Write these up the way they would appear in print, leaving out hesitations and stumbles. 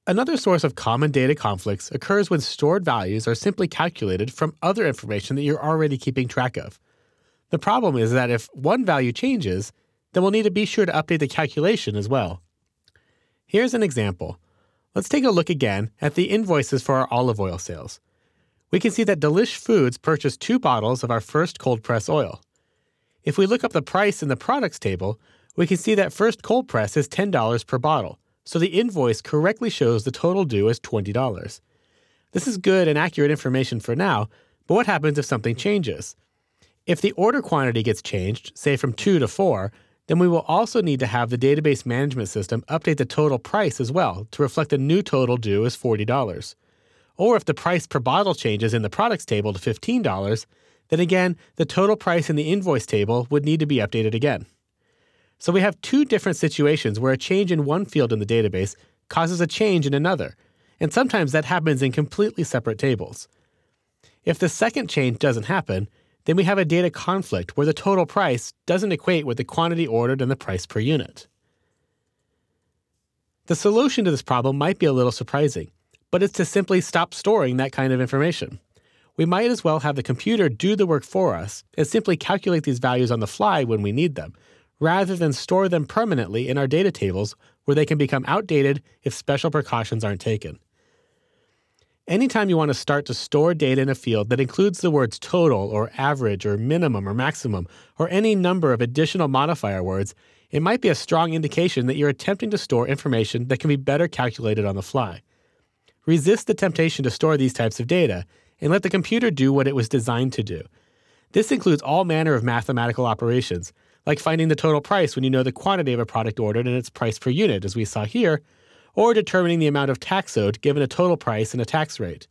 Another source of common data conflicts occurs when stored values are simply calculated from other information that you're already keeping track of. The problem is that if one value changes, then we'll need to be sure to update the calculation as well. Here's an example. Let's take a look again at the invoices for our olive oil sales. We can see that Delish Foods purchased 2 bottles of our first cold press oil. If we look up the price in the products table, we can see that first cold press is $10 per bottle, so the invoice correctly shows the total due as $20. This is good and accurate information for now, but what happens if something changes? If the order quantity gets changed, say from 2 to 4, then we will also need to have the database management system update the total price as well to reflect the new total due as $40. Or if the price per bottle changes in the products table to $15, then again, the total price in the invoice table would need to be updated again. So we have 2 different situations where a change in one field in the database causes a change in another, and sometimes that happens in completely separate tables. If the second change doesn't happen, then we have a data conflict where the total price doesn't equate with the quantity ordered and the price per unit. The solution to this problem might be a little surprising, but it's to simply stop storing that kind of information. We might as well have the computer do the work for us and simply calculate these values on the fly when we need them, rather than store them permanently in our data tables where they can become outdated if special precautions aren't taken. Anytime you want to start to store data in a field that includes the words total or average or minimum or maximum or any number of additional modifier words, it might be a strong indication that you're attempting to store information that can be better calculated on the fly. Resist the temptation to store these types of data and let the computer do what it was designed to do. This includes all manner of mathematical operations, like finding the total price when you know the quantity of a product ordered and its price per unit, as we saw here, or determining the amount of tax owed given a total price and a tax rate.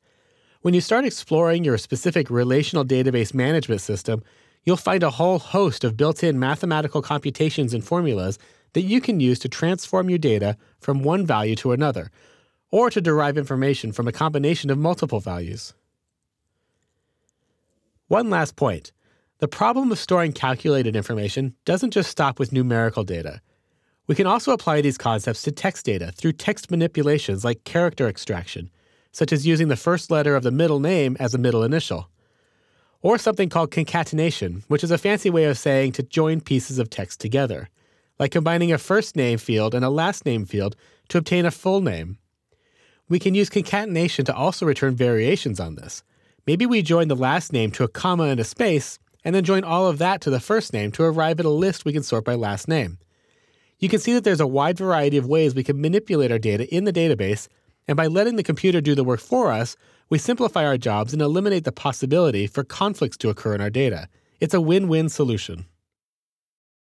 When you start exploring your specific relational database management system, you'll find a whole host of built-in mathematical computations and formulas that you can use to transform your data from one value to another, or to derive information from a combination of multiple values. One last point. The problem of storing calculated information doesn't just stop with numerical data. We can also apply these concepts to text data through text manipulations like character extraction, such as using the first letter of the middle name as a middle initial, or something called concatenation, which is a fancy way of saying to join pieces of text together, like combining a first name field and a last name field to obtain a full name. We can use concatenation to also return variations on this. Maybe we join the last name to a comma and a space, and then join all of that to the first name to arrive at a list we can sort by last name. You can see that there's a wide variety of ways we can manipulate our data in the database, and by letting the computer do the work for us, we simplify our jobs and eliminate the possibility for conflicts to occur in our data. It's a win-win solution.